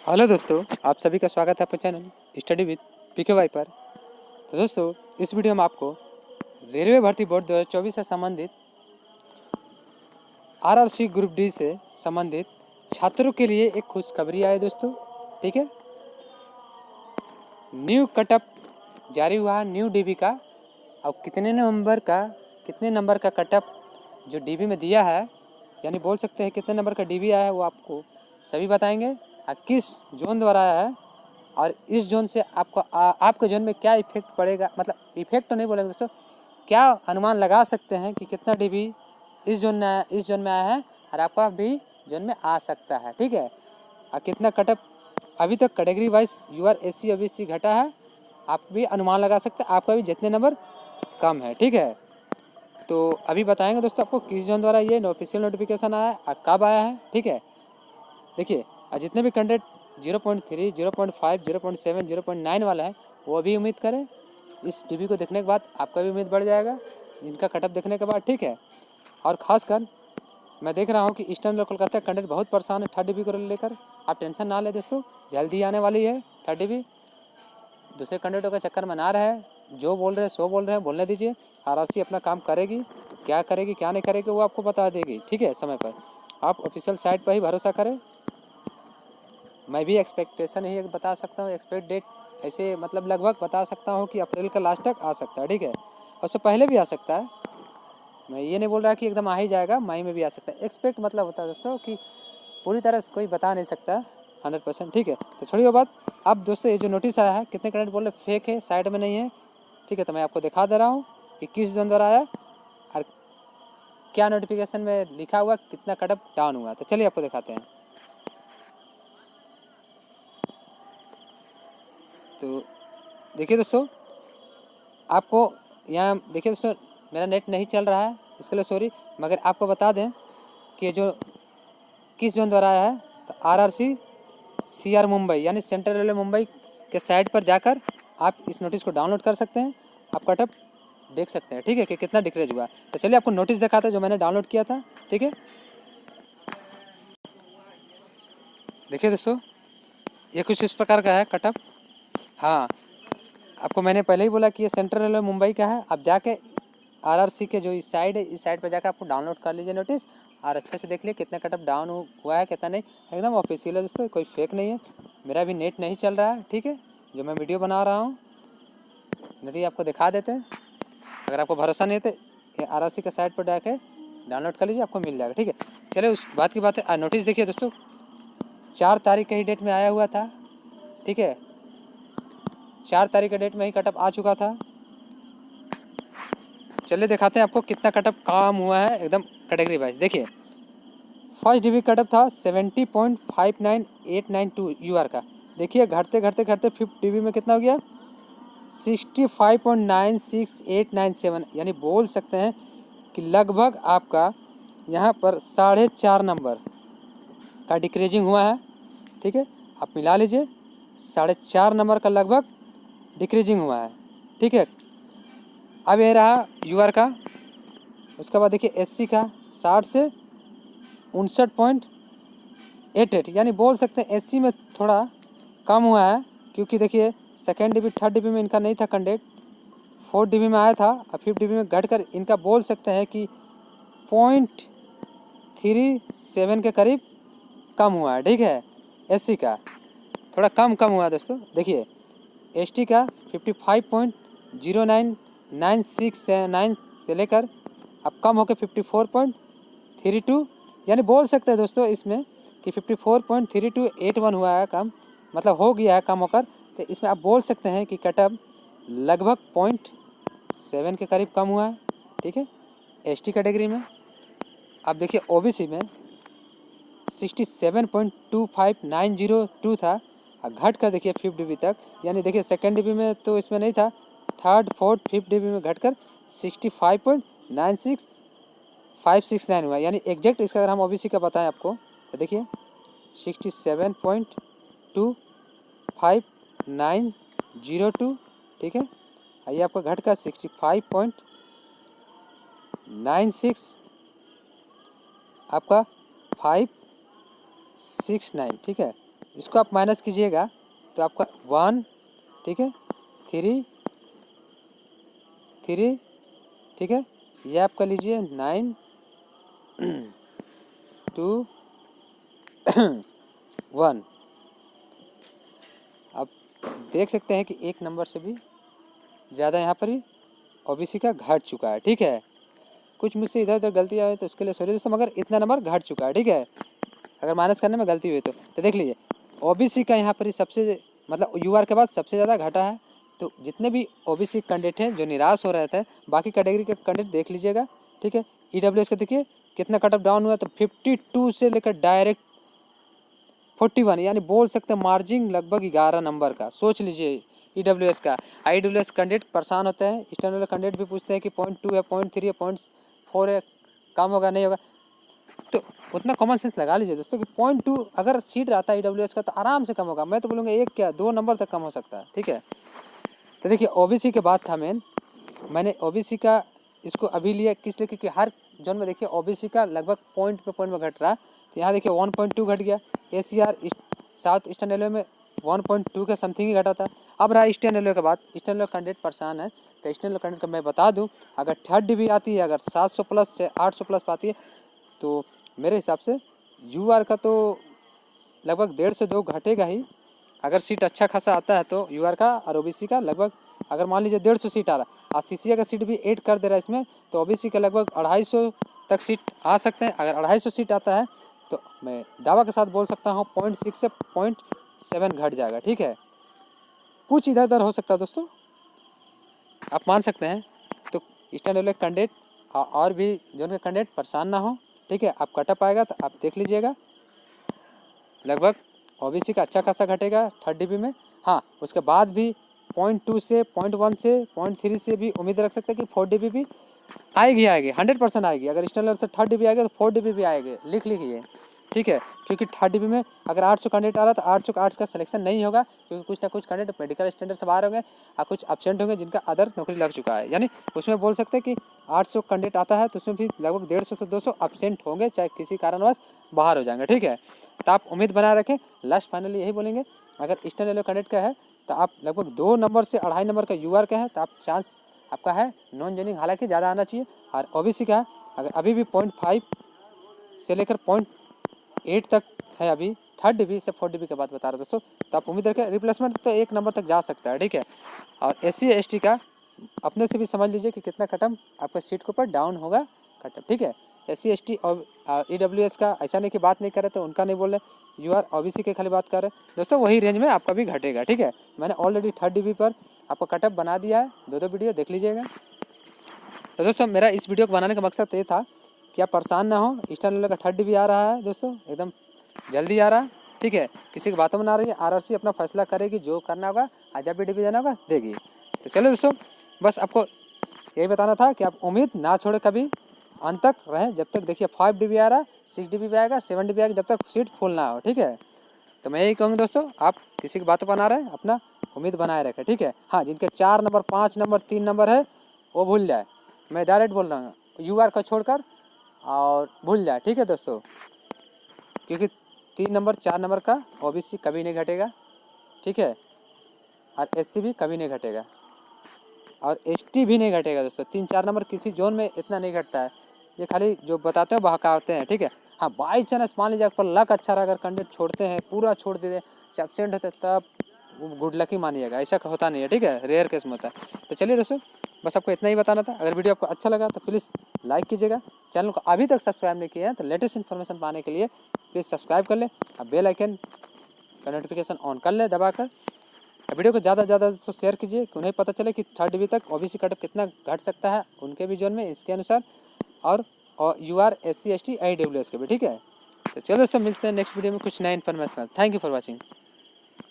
Hello दोस्तों, आप सभी का स्वागत है अपने channel study with PK Y पर। तो दोस्तों, इस वीडियो में आपको रेलवे भर्ती बोर्ड 2024 से संबंधित आरआरसी ग्रुप डी से संबंधित छात्रों के लिए एक खुशखबरी आई दोस्तों। ठीक है, न्यू कटअप जारी हुआ है न्यू डीबी का। अब कितने नंबर का कटअप जो डीबी में दिया है, यानी बोल सकते हैं कितने नंबर का डीबी आया है, वो आपको सभी बताएंगे और किस जोन द्वारा आया है और इस जोन से आपके जोन में क्या इफेक्ट पड़ेगा। मतलब इफेक्ट तो नहीं बोलेंगे दोस्तों, क्या अनुमान लगा सकते हैं कि कितना डीबी इस जोन में आया है और आपका भी जोन में आ सकता है। ठीक है, और कितना कटअप अभी तक category wise UR SC OBC घटा है, आप भी अनुमान लगा सकते हैं आपका भी जितने नंबर कम है। ठीक है, तो अभी बताएंगे दोस्तों आपको किस जोन द्वारा ये ऑफिशियल नोटिफिकेशन आया है और कब आया है। ठीक है, देखिए, और जितने भी कैंडिडेट 0.3, 0.5, 0.7, 0.9 वाला है वो भी उम्मीद करें। इस डीबी को देखने के बाद आपका भी उम्मीद बढ़ जाएगा इनका कटअप देखने के बाद। ठीक है, और ख़ासकर मैं देख रहा हूँ कि ईस्टर्न और कोलकाता कैंडिडेट बहुत परेशान है थर्ड डीबी को लेकर। आप टेंशन ना लें दोस्तों, जल्दी आने वाली है थर्ड डीबी। दूसरे कैंडिडेटों के चक्कर में ना रहे, जो बोल रहे हैं सो बोल रहे हैं, बोलने दीजिए। आरआरसी अपना काम करेगी, क्या करेगी क्या नहीं करेगी वो आपको बता देगी। ठीक है, समय पर आप ऑफिशियल साइट पर ही भरोसा करें। मैं भी एक्सपेक्टेशन ही बता सकता हूँ, एक्सपेक्ट डेट ऐसे मतलब लगभग बता सकता हूँ कि अप्रैल का लास्ट तक आ सकता है। ठीक है, उससे पहले भी आ सकता है। मैं ये नहीं बोल रहा कि एकदम आ ही जाएगा, मई में भी आ सकता है। एक्सपेक्ट मतलब होता है दोस्तों कि पूरी तरह से कोई बता नहीं सकता 100%। ठीक है, तो छोड़िए बात। अब दोस्तों ये जो नोटिस आया है, कितने कैंडिडेट बोल रहे फेक है, साइड में नहीं है। ठीक है, तो मैं आपको दिखा दे रहा हूँ कि किस जोन द्वारा आया और क्या नोटिफिकेशन में लिखा हुआ, कितना कटअप डाउन हुआ। तो चलिए आपको दिखाते हैं। तो देखिए दोस्तों, आपको यहाँ देखिए दोस्तों, मेरा नेट नहीं चल रहा है, इसके लिए सॉरी। मगर आपको बता दें कि जो किस जोन द्वारा आया है, तो आरआरसी सीआर मुंबई यानी सेंट्रल रेलवे मुंबई के साइट पर जाकर आप इस नोटिस को डाउनलोड कर सकते हैं। आप कटअप देख सकते हैं। ठीक है, कि कितना डिक्रीज हुआ। तो चलिए आपको नोटिस दिखाते हैं जो मैंने डाउनलोड किया था। ठीक है, देखिए दोस्तों, ये कुछ इस प्रकार का है कटअप। हाँ, आपको मैंने पहले ही बोला कि ये सेंट्रल रेलवे मुंबई का है। आप जाके आरआरसी के जो इस साइड है, इस साइड पर जाकर आपको डाउनलोड कर लीजिए नोटिस और अच्छे से देख लिए कितना कटअप डाउन हुआ है कितना नहीं। एकदम ऑफिशियल है दोस्तों, कोई फेक नहीं है। मेरा भी नेट नहीं चल रहा है। ठीक है, जो मैं वीडियो बना रहा हूँ, नहीं आपको दिखा देते हैं। अगर आपको भरोसा नहीं है तो आरआरसी के साइट पर जाके डाउनलोड कर लीजिए, आपको मिल जाएगा। ठीक है, चलिए उस बात की बात है। नोटिस देखिए दोस्तों, 4 तारीख का ही डेट में आया हुआ था। ठीक है, 4 तारीख के डेट में ही कटअप आ चुका था। चलिए दिखाते हैं आपको कितना कटअप काम हुआ है एकदम कैटेगरी वाइज। देखिए, फर्स्ट डीबी कटअप था 70.59892 यूआर का। देखिए घटते घटते घटते फिफ्थ डीबी में कितना हो गया, 65.96897। यानी बोल सकते हैं कि लगभग आपका यहाँ पर 4.5 नंबर का डिक्रीजिंग हुआ है। ठीक है, आप मिला लीजिए, 4.5 नंबर का लगभग डिक्रीजिंग हुआ है। ठीक है, अब ये रहा यूआर का। उसके बाद देखिए एससी का 60 से 59.88, यानी बोल सकते हैं एससी में थोड़ा कम हुआ है। क्योंकि देखिए सेकेंड डीबी थर्ड डीबी में इनका नहीं था कैंडिडेट, फोर्थ डीबी में आया था और फिफ्थ डीबी में घटकर इनका बोल सकते हैं कि 0.37 के करीब कम हुआ है। ठीक है, एससी का थोड़ा कम हुआ है दोस्तों। देखिए एसटी का 55.0996 से लेकर अब कम होकर 54.32, यानी बोल सकते हैं दोस्तों इसमें कि 54.3281 हुआ है कम, मतलब हो गया है कम होकर। तो इसमें आप बोल सकते हैं कि कटअप लगभग 0.7 के करीब कम हुआ है। ठीक है, एसटी कैटेगरी में। अब देखिए ओबीसी में 67.25902 था, घट कर देखिए फिफ्थ डीबी तक, यानी देखिए सेकेंड डीबी में तो इसमें नहीं था, थर्ड फोर्थ फिफ्थ डीबी में घटकर 65.96569 हुआ। यानी एग्जैक्ट इसका अगर हम ओबीसी का बताएं आपको तो देखिए 67.25902। ठीक है, ये आपका घट का 65.96 आपका 569। ठीक है, इसको आप माइनस कीजिएगा तो आपका 1, ठीक है, 3, 3, ठीक है, ये आपका लीजिए 9, 2, 1। आप देख सकते हैं कि एक नंबर से भी ज़्यादा यहाँ पर ही ओबीसी का घट चुका है, ठीक है। कुछ मुझसे इधर उधर गलती आए तो उसके लिए सॉरी दोस्तों, मगर इतना नंबर घट चुका है, ठीक है। अगर माइनस करने में गलती हुई तो देख लीजिए ओबीसी का यहाँ पर ही सबसे मतलब यूआर के बाद सबसे ज़्यादा घटा है। तो जितने भी ओबीसी कैंडिडेट हैं जो निराश हो रहे थे, बाकी कैटेगरी के कैंडिडेट देख लीजिएगा, ठीक है। ईडब्ल्यूएस का देखिए कितना कट ऑफ डाउन हुआ, तो 52 से लेकर डायरेक्ट 41, यानी बोल सकते हैं मार्जिन लगभग 11 नंबर का। सोच लीजिए ईडब्ल्यूएस का। ईडब्ल्यूएस कैंडिडेट परेशान होते हैं, एक्सटर्नल कैंडिडेट भी पूछते हैं कि 0.2 है, 0.3 है, 0.4 है, कम होगा नहीं होगा। तो उतना कॉमन सेंस लगा लीजिए दोस्तों कि 0.2 अगर सीट रहता है ईडब्ल्यूएस का तो आराम से कम होगा। मैं तो बोलूँगा 1 क्या 2 नंबर तक कम हो सकता है, ठीक है। तो देखिए ओबीसी के बाद था मैंने ओबीसी का इसको अभी लिया किस लिए, क्योंकि हर जोन में देखिए ओबीसी का लगभग पॉइंट पे पॉइंट में घट रहा है। तो यहाँ देखिए 1.2 घट गया। एसीआर साउथ ईस्टर्न रेलवे में 1.2 के समथिंग ही घटा था। अब रहा ईस्टर्न रेलवे के बाद, ईस्टर्न रेलवे कैंडिडेट परेशान है। तो ईस्टर्न रेलवे कैंडिडेट का मैं बता दूँ, अगर 3rd डिवी आती है, अगर 700 प्लस से 800 प्लस पाती है, तो मेरे हिसाब से यूआर का तो लगभग 1.5 से 2 घटेगा ही। अगर सीट अच्छा खासा आता है तो यूआर का और ओबीसी का लगभग, अगर मान लीजिए 150 सीट आ रहा है और सीसीए का सीट भी ऐड कर दे रहा है इसमें, तो ओबीसी का लगभग 250 तक सीट आ सकते हैं। अगर 250 सीट आता है तो मैं दावा के साथ बोल सकता हूँ 0.6 से 0.7 घट जाएगा, ठीक है। कुछ इधर उधर हो सकता है दोस्तों, आप मान सकते हैं। तो ईस्टर्न रेलवे कैंडिडेट और भी जो उनके कैंडिडेट परेशान ना हो, ठीक है। आप कटअप आएगा तो आप देख लीजिएगा, लगभग ओबीसी का अच्छा खासा घटेगा 3rd डिवी में। हाँ, उसके बाद भी 0.2 से 0.1 से 0.3 से भी उम्मीद रख सकते हैं कि 4th डिवी भी आएगी 100% आएगी। अगर ईस्टर्न लेवल से 3rd डिवी आएगी तो 4th डिवी भी आएगी, लिख लीजिए, ठीक है। क्योंकि 3rd डिवी में अगर 800 कैंडिडेट आ रहा है तो 800 का 8 का सिलेक्शन नहीं होगा, क्योंकि कुछ ना कुछ कैंडिडेट मेडिकल स्टैंडर्ड से बाहर होंगे और कुछ एब्सेंट होंगे जिनका अदर नौकरी लग चुका है। यानी उसमें बोल सकते हैं कि 800 कैंडिडेट आता है तो उसमें भी लगभग 150 से 200 एब्सेंट होंगे, चाहे किसी कारणवश बाहर हो जाएंगे, ठीक है। तो आप उम्मीद बनाए रखें। लास्ट फाइनली यही बोलेंगे, अगर ईस्टर्न रेलवे कैंडिडेट का है तो आप लगभग 2 नंबर से 2.5 नंबर का यूआर का है तो आप चांस आपका है नॉन जॉइनिंग, हालांकि ज़्यादा आना चाहिए। और ओबीसी का अगर अभी भी 0.5 से लेकर 0.8 तक है, अभी 3rd डिवी से 4th डिवी के बाद बता रहा दोस्तों, तो आप उम्मीद रखें रिप्लेसमेंट तो 1 नंबर तक जा सकता है, ठीक है। और SC ST का अपने से भी समझ लीजिए कि कितना कटम आपका सीट के ऊपर डाउन होगा कटम, ठीक है। SC ST और EWS का ऐसा नहीं कि बात नहीं कर रहे तो उनका नहीं बोल रहे, यूआर ओबीसी के खाली बात कर रहे हैं दोस्तों, वही रेंज में आपका भी घटेगा, ठीक है। मैंने ऑलरेडी 3rd डिवी पर आपका कटअप बना दिया है, 2 वीडियो देख लीजिएगा। तो दोस्तों मेरा इस वीडियो को बनाने का मकसद ये था कि आप परेशान ना हो। ईस्टर्न रेलवे का 3rd डिवी आ रहा है दोस्तों, एकदम जल्दी आ रहा है, ठीक है। किसी की बातों में ना रही है, आरआरसी अपना फैसला करेगी, जो करना होगा जब भी डिवी देना होगा देगी। तो चलो दोस्तों, बस आपको यही बताना था कि आप उम्मीद ना छोड़े, कभी अंत तक रहें। जब तक देखिए 5 डिवी आ रहा है, 6 डिवी भी आएगा, 7 डिवी आएगा, जब तक सीट फुल ना हो, ठीक है। तो मैं यही कहूँगा दोस्तों, आप किसी की बातों पर ना रहे, अपना उम्मीद बनाए रखें, ठीक है। हाँ, जिनके 4 नंबर 5 नंबर 3 नंबर है वो भूल जाए, मैं डायरेक्ट बोल रहा हूँ, यूआर को छोड़कर और भूल जाए, ठीक है दोस्तों। क्योंकि 3 नंबर 4 नंबर का ओबीसी कभी नहीं घटेगा, ठीक है। और एससी भी कभी नहीं घटेगा और एसटी भी नहीं घटेगा दोस्तों। 3-4 नंबर किसी जोन में इतना नहीं घटता है, ये खाली जो बताते हैं बहकाते हैं, ठीक है। हाँ, बाई चांस मान लीजिए पर लक अच्छा रहा, अगर कैंडिडेट छोड़ते हैं, पूरा छोड़ देते, एब्सेंट होते, तब गुड लक ही मानिएगा, ऐसा होता नहीं है, ठीक है, रेयर केस में होता है। तो चलिए दोस्तों, बस आपको इतना ही बताना था। अगर वीडियो आपको अच्छा लगा तो प्लीज़ लाइक कीजिएगा, चैनल को अभी तक सब्सक्राइब नहीं किया है तो लेटेस्ट इन्फॉर्मेशन पाने के लिए प्लीज़ सब्सक्राइब कर ले और बेल आइकन का नोटिफिकेशन ऑन कर ले दबाकर। वीडियो को ज़्यादा से ज़्यादा दोस्तों शेयर कीजिए कि उन्हें पता चले कि 3rd डिवी तक ओबीसी कटअप कितना घट सकता है उनके भी जोन में, इसके अनुसार, और यूआर SC ST IWS के भी, ठीक है। तो चलो दोस्तों, मिलते हैं नेक्स्ट वीडियो में कुछ नया information. Thank you for watching.